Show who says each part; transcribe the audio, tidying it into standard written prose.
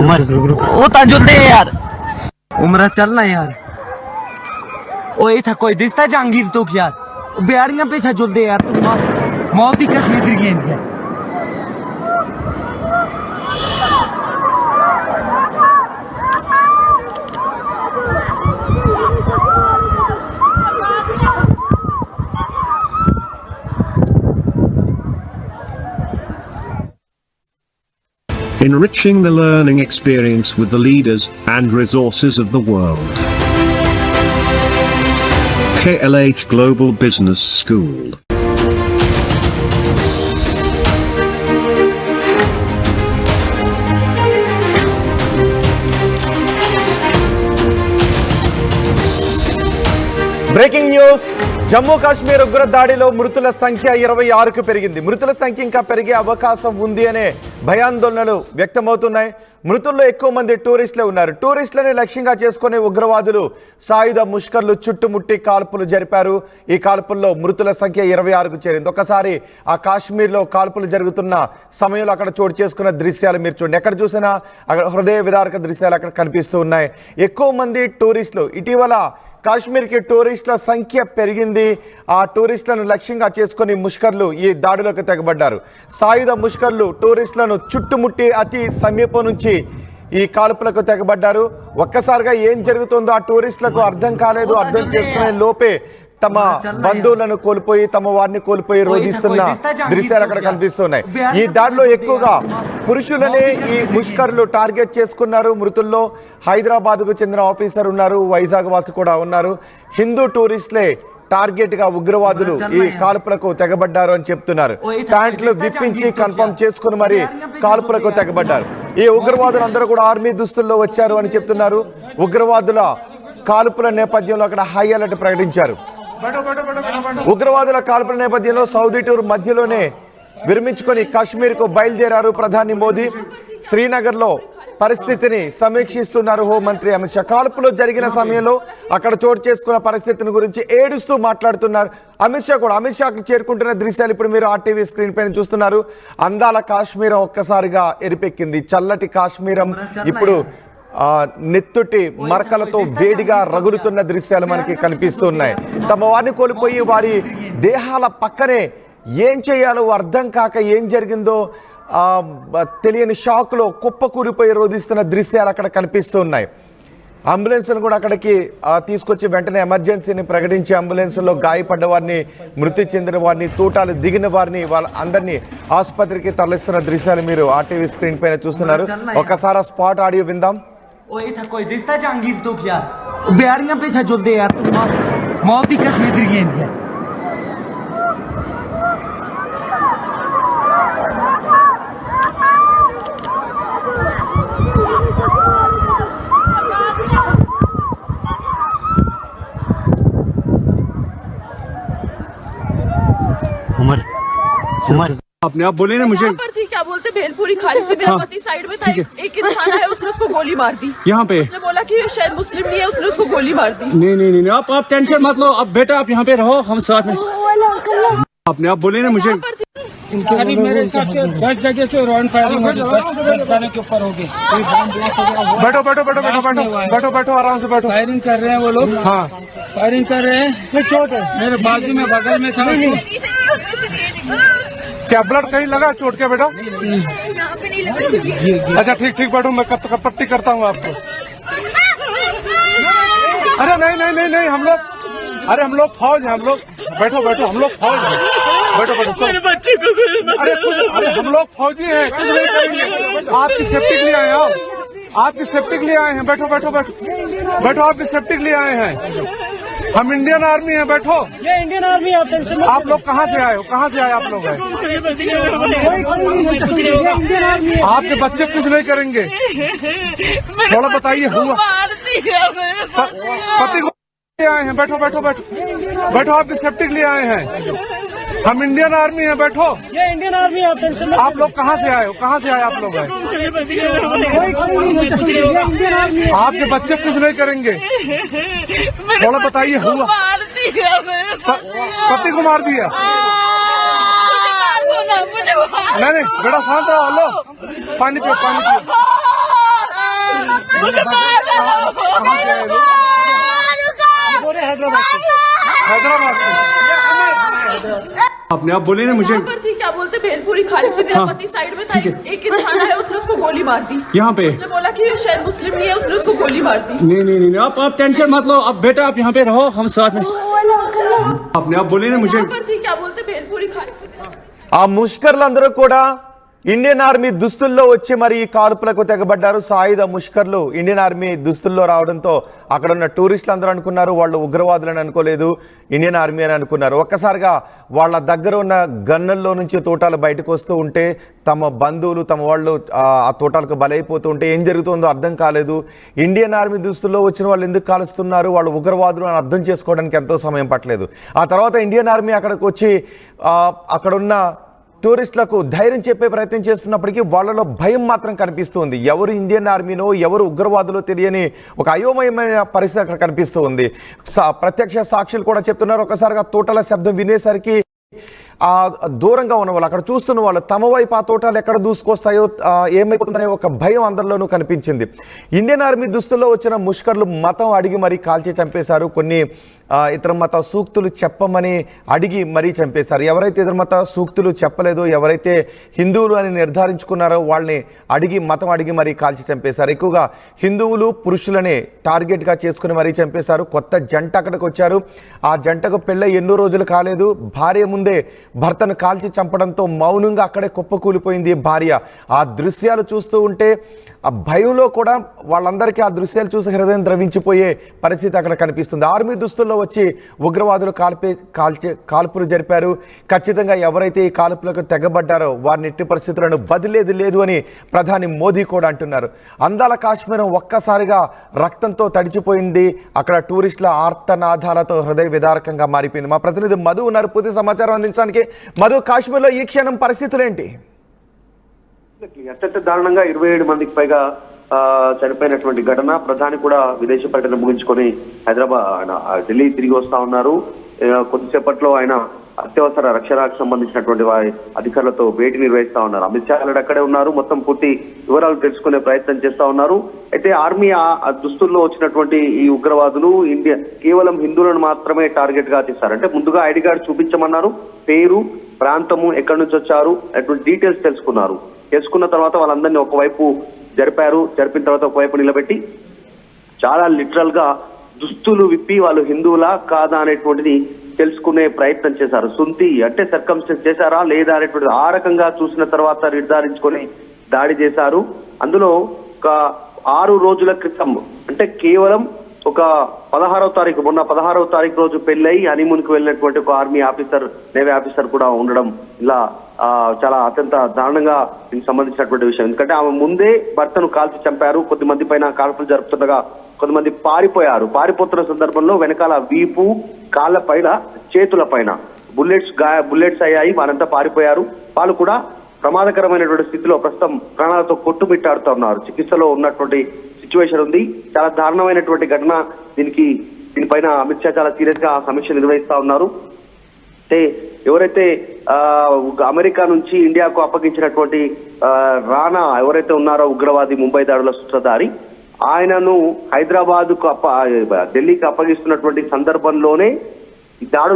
Speaker 1: उमर वो ताजुल दे यार उमरा चलना यार ओ ये था कोई दिखता जहांगीर तो यार बिहारियां पीछे जुल दे यार तुम मौत ही कश्मीर गेंद है।
Speaker 2: Enriching the learning experience with the leaders and resources of the world. KLH Global Business School.
Speaker 3: Breaking news, Jammu Kashmir ఉగ్ర దాడిలో మృతుల సంఖ్య 26కు పెరిగింది. మృతుల సంఖ్య ఇంకా పెరిగే అవకాశం ఉంది అనే భయాందోళనలు వ్యక్తమవుతున్నాయి. మృతుల్లో ఎక్కువ మంది టూరిస్టులే ఉన్నారు. టూరిస్టులని లక్ష్యంగా చేసుకునే ఉగ్రవాదులు సాయుధ ముష్కర్లు చుట్టుముట్టి కాల్పులు జరిపారు. ఈ కాల్పుల్లో మృతుల సంఖ్య 26కు చేరింది. ఒకసారి ఆ కాశ్మీర్లో కాల్పులు జరుగుతున్న సమయంలో అక్కడ చోటు చేసుకున్న దృశ్యాలు మీరు చూడండి. ఎక్కడ చూసినా అక్కడ హృదయ విదారక దృశ్యాలు అక్కడ కనిపిస్తూ ఉన్నాయి. ఎక్కువ మంది టూరిస్టులు, ఇటీవల కాశ్మీర్కి టూరిస్టుల సంఖ్య పెరిగింది. ఆ టూరిస్టులను లక్ష్యంగా చేసుకుని ముష్కర్లు ఈ దాడిలోకి తెగబడ్డారు. సాయుధ ముష్కర్లు టూరిస్టులను చుట్టుముట్టి అతి సమీపం నుంచి ఈ కాల్పులకు తెగబడ్డారు. ఒక్కసారిగా ఏం జరుగుతుందో ఆ టూరిస్టులకు అర్థం కాలేదు. అర్థం చేసుకునే లోపే తమ బంధువులను కోల్పోయి తమ వారిని కోల్పోయి రోధిస్తున్న దృశ్యాలు అక్కడ కనిపిస్తున్నాయి. ఈ దాడిలో ఎక్కువగా పురుషులనే ఈ ముష్కర్లు టార్గెట్ చేసుకున్నారు. మృతుల్లో హైదరాబాద్కు చెందిన ఆఫీసర్ ఉన్నారు, వైజాగ్ వాసి కూడా ఉన్నారు. హిందూ టూరిస్టులే టార్గెట్ గా ఉగ్రవాదులు ఈ కాల్పులకు తెగబడ్డారు అని చెప్తున్నారు. ప్యాంట్లు విప్పించి కన్ఫర్మ్ చేసుకుని మరి కాల్పులకు తెగబడ్డారు. ఈ ఉగ్రవాదులు అందరూ కూడా ఆర్మీ దుస్తుల్లో వచ్చారు అని చెప్తున్నారు. ఉగ్రవాదుల కాల్పుల నేపథ్యంలో అక్కడ హై అలర్ట్ ప్రకటించారు. ఉగ్రవాదుల కాల్పుల నేపథ్యంలో సౌదీ టూర్ మధ్యలోనే విరమించుకొని కాశ్మీర్కు బయలుదేరారు ప్రధాని మోదీ. శ్రీనగర్లో పరిస్థితిని సమీక్షిస్తున్నారు హోంమంత్రి అమిత్ షా. కాల్పులు జరిగిన సమయంలో అక్కడ చోటు చేసుకున్న పరిస్థితిని గురించి ఏడుస్తూ మాట్లాడుతున్నారు అమిత్ షా కూడా. అమిత్ షా చేరుకుంటున్న దృశ్యాలు ఇప్పుడు మీరు ఆర్టీవీ స్క్రీన్ పైన చూస్తున్నారు. అందాల కాశ్మీరం ఒక్కసారిగా ఎరిపెక్కింది. చల్లటి కాశ్మీరం ఇప్పుడు నెత్తుటి మరకలతో వేడిగా రగులుతున్న దృశ్యాలు మనకి కనిపిస్తున్నాయి. తమ వారిని కోల్పోయి వారి దేహాల పక్కనే ఏం చేయాలో అర్థం కాక ఏం జరిగిందో తెలియని షాక్లో కుప్పకూరిపోయి రోధిస్తున్న దృశ్యాలు అక్కడ కనిపిస్తున్నాయి. అంబులెన్స్ను కూడా అక్కడికి తీసుకొచ్చి వెంటనే ఎమర్జెన్సీని ప్రకటించి అంబులెన్స్లో గాయపడ్డ వారిని, మృతి చెందిన వారిని, తూటాలు దిగిన వారిని వాళ్ళ అందరినీ ఆసుపత్రికి తరలిస్తున్న దృశ్యాలు మీరు ఆర్టీవీ స్క్రీన్ పైన చూస్తున్నారు. ఒకసారి స్పాట్ ఆడియో విందాం.
Speaker 1: ओ ये था कोई दिखता जहांगीर तो यार बिहारियां पीछे जुल दे यार तुम मौत ही कश्मीर गेंद है। उमर उमर
Speaker 4: अपने आप बोले ना मुझे
Speaker 5: क्या बोलते भेलपुरी खाली थी, मेरा पति साइड में था, एक इंसान है उसने उसको गोली मार दी
Speaker 4: यहाँ पे।
Speaker 5: उसने बोला कि शायद मुस्लिम नहीं है, उसने उसको गोली मार दी।
Speaker 4: नहीं आप टेंशन मत लो। अब बेटा आप यहाँ पे रहो, हम साथ में। अपने आप बोले ना मुझे
Speaker 6: अभी मेरे हिसाब से 10 जगह से राउंड फायरिंग होगी, 10 जाने के ऊपर होगी।
Speaker 4: बैठो बैठो बैठो बैठो बैठो बैठो बैठो आराम से बैठो।
Speaker 6: फायरिंग कर रहे हैं वो लोग।
Speaker 4: हाँ
Speaker 6: फायरिंग कर रहे हैं। चोट है मेरे बाजू में, बगल में था।
Speaker 4: क्या ब्लड कहीं लगा चोट के बेटा? अच्छा ठीक बैठो, मैं पट्टी करता हूँ आपको। अरे नहीं हम लोग फौज हैं, हम लोग बैठो हम लोग फौज हैं। बैठो
Speaker 5: मेरे बच्चे को
Speaker 4: अरे हम लोग फौजी हैं, कुछ नहीं करेंगे। आपकी सेफ्टी के लिए आए हैं, आपकी सेफ्टी के लिए आए हैं। बैठो आपकी सेफ्टी के लिए आए हैं। हम इंडियन आर्मी हैं। बैठो,
Speaker 6: ये इंडियन आर्मी है।
Speaker 4: आप लोग कहाँ से आए हो? कहाँ से आए आप लोग? आपके बच्चे कुछ नहीं करेंगे। थोड़ा बताइए हुआ पति को आए हैं। बैठो आपकी सेफ्टी के लिए आए हैं। हम इंडियन आर्मी हैं। बैठो,
Speaker 6: ये इंडियन आर्मी है।
Speaker 4: आप लोग कहाँ से आए हो? कहाँ से आए आप लोग? आपके बच्चे कुछ नहीं करेंगे। थोड़ा बताइए हुआ पति को मार दिया? नहीं बेटा शांत रहो। लो पानी पियो। हैदराबाद से आपने आप बोले ना मुझे
Speaker 5: यहाँ पर थी, क्या बोलते भेलपुरी खा रही थी, मेरा पति साइड में था, एक इंसान है उसने उसको गोली मार दी।
Speaker 4: यहाँ पे
Speaker 5: उसने बोला कि ये शायद मुस्लिम नहीं है, उसने उसको गोली मार दी।
Speaker 4: नहीं आप टेंशन मत लो, अब बेटा आप यहाँ पे रहो, हम साथ में। आपने आप बोले ना मुझे
Speaker 5: यहाँ पर थी, क्या बोलते भेलपुरी खा रही थी।
Speaker 3: ఆ ముష్కర్లందరూ కూడా ఇండియన్ ఆర్మీ దుస్తుల్లో వచ్చి మరి ఈ కాల్పులకు తెగబడ్డారు. సాయుధ ముష్కర్లు ఇండియన్ ఆర్మీ దుస్తుల్లో రావడంతో అక్కడ ఉన్న టూరిస్టులు అందరూ అనుకున్నారు వాళ్ళు ఉగ్రవాదులని అనుకోలేదు, ఇండియన్ ఆర్మీ అని అనుకున్నారు. ఒక్కసారిగా వాళ్ళ దగ్గర ఉన్న గన్నుల్లో నుంచి తోటాలు బయటకు వస్తూ ఉంటే తమ బంధువులు తమ వాళ్ళు ఆ తోటాలకు బలైపోతూ ఉంటే ఏం జరుగుతుందో అర్థం కాలేదు. ఇండియన్ ఆర్మీ దుస్తుల్లో వచ్చిన వాళ్ళు ఎందుకు కాలుస్తున్నారు, వాళ్ళు ఉగ్రవాదులు అని అర్థం చేసుకోవడానికి ఎంతో సమయం పట్టలేదు. ఆ తర్వాత ఇండియన్ ఆర్మీ అక్కడికి వచ్చి అక్కడున్న టూరిస్టులకు ధైర్యం చెప్పే ప్రయత్నం చేస్తున్నప్పటికీ వాళ్ళలో భయం మాత్రం కనిపిస్తుంది. ఎవరు ఇండియన్ ఆర్మీనో ఎవరు ఉగ్రవాదులో తెలియని ఒక అయోమయమైన పరిస్థితి అక్కడ కనిపిస్తూ ఉంది. ప్రత్యక్ష సాక్షులు కూడా చెప్తున్నారు, ఒకసారిగా తోటల శబ్దం వినేసరికి ఆ దూరంగా ఉన్న వాళ్ళు అక్కడ చూస్తున్న వాళ్ళు తమ వైపు ఆ తోటలు ఎక్కడ దూసుకొస్తాయో ఏమైపోతుందనే ఒక భయం అందరిలోనూ కనిపించింది. ఇండియన్ ఆర్మీ దుస్తుల్లో వచ్చిన ముష్కర్లు మతం అడిగి మరీ కాల్చి చంపేశారు. కొన్ని ఇతర మత సూక్తులు చెప్పమని అడిగి మరీ చంపేశారు. ఎవరైతే ఇతర మత సూక్తులు చెప్పలేదో, ఎవరైతే హిందువులు అని నిర్ధారించుకున్నారో వాళ్ళని మతం అడిగి మరీ కాల్చి చంపేశారు. ఎక్కువగా హిందువులు పురుషులనే టార్గెట్గా చేసుకుని మరీ చంపేశారు. కొత్త జంట అక్కడికి వచ్చారు. ఆ జంటకు పెళ్ళై ఎన్నో రోజులు కాలేదు. భార్య ముందే భర్తను కాల్చి చంపడంతో మౌనంగా అక్కడే కుప్పకూలిపోయింది భార్య. ఆ దృశ్యాలు చూస్తూ ఉంటే ఆ భయంలో కూడా వాళ్ళందరికీ ఆ దృశ్యాలు చూసి హృదయం ద్రవించిపోయే పరిస్థితి అక్కడ కనిపిస్తుంది. ఆర్మీ దుస్తుల్లో వచ్చి ఉగ్రవాదులు కాల్పులు జరిపారు. ఖచ్చితంగా ఎవరైతే ఈ కాల్పులకు తెగబడ్డారో వారిని ఎట్టి పరిస్థితులను వదిలేది లేదు అని ప్రధాని మోదీ కూడా అంటున్నారు. అందాల కాశ్మీరం ఒక్కసారిగా రక్తంతో తడిచిపోయింది. అక్కడ టూరిస్టుల ఆర్తనాదాలతో హృదయ విదారకంగా మారిపోయింది. మా ప్రతినిధి మధు ఉన్నారు పూర్తి సమాచారం అందించడానికి. మధు, కాశ్మీర్లో ఈ క్షణం పరిస్థితులు ఏంటి?
Speaker 7: అత్యంత దారుణంగా 27 మందికి పైగా చనిపోయినటువంటి ఘటన. ప్రధాని కూడా విదేశీ పర్యటన ముగించుకొని హైదరాబాద్ ఢిల్లీ తిరిగి వస్తా ఉన్నారు. కొద్దిసేపట్లో ఆయన అత్యవసర రక్షణకు సంబంధించినటువంటి వారి అధికారులతో భేటీ నిర్వహిస్తా ఉన్నారు. అమిత్ షా అక్కడే ఉన్నారు. మొత్తం పూర్తి వివరాలు తెలుసుకునే ప్రయత్నం చేస్తా ఉన్నారు. అయితే ఆర్మీ దుస్తుల్లో వచ్చినటువంటి ఈ ఉగ్రవాదులు కేవలం హిందువులను మాత్రమే టార్గెట్ గా తీస్తారు. అంటే ముందుగా ఐడి కార్డు చూపించమన్నారు, పేరు, ప్రాంతము, ఎక్కడి నుంచి వచ్చారు అటువంటి డీటెయిల్స్ తెలుసుకున్న తర్వాత వాళ్ళందరినీ ఒకవైపు జరిపిన తర్వాత ఒకవైపు నిలబెట్టి చాలా లిటరల్ గా దుస్తులు విప్పి వాళ్ళు హిందువులా కాదా అనేటువంటిది తెలుసుకునే ప్రయత్నం చేశారు. సుంతి అంటే సర్కమ్స్టెన్స్ చేశారా లేదా అనేటువంటిది ఆ రకంగా చూసిన తర్వాత నిర్ధారించుకొని దాడి చేశారు. అందులో ఒక 6 రోజుల క్రితం అంటే కేవలం ఒక 16వ తారీఖు మొన్న 16వ తారీఖు రోజు పెళ్ళై హనీమూన్ కి వెళ్ళినటువంటి ఒక ఆర్మీ ఆఫీసర్, నేవీ ఆఫీసర్ కూడా ఉండడం ఇలా చాలా అత్యంత దారుణంగా దీనికి సంబంధించినటువంటి విషయం. ఎందుకంటే ఆమె ముందే భర్తను కాల్చి చంపారు. కొద్దిమంది పైన కాల్పులు జరుపుతుండగా కొంతమంది పారిపోతున్న సందర్భంలో వెనకాల వీపు, కాళ్ళ పైన, చేతుల పైన బుల్లెట్స్ అయ్యాయి. వారంతా పారిపోయారు. వాళ్ళు కూడా ప్రమాదకరమైనటువంటి స్థితిలో ప్రస్తుతం ప్రాణాలతో కొట్టుమిట్టాడుతూ ఉన్నారు. చికిత్సలో ఉన్నటువంటి సిచ్యువేషన్ ఉంది. చాలా దారుణమైనటువంటి ఘటన. దీనిపైన అమిత్ షా చాలా సీరియస్ గా సమీక్ష నిర్వహిస్తా ఉన్నారు. అంటే ఎవరైతే అమెరికా నుంచి ఇండియాకు అప్పగించినటువంటి రానా ఎవరైతే ఉన్నారో ఉగ్రవాది, ముంబై దాడుల సూత్రధారి, ఆయనను హైదరాబాద్ కు ఢిల్లీకి అప్పగిస్తున్నటువంటి సందర్భంలోనే ఈ దాడులు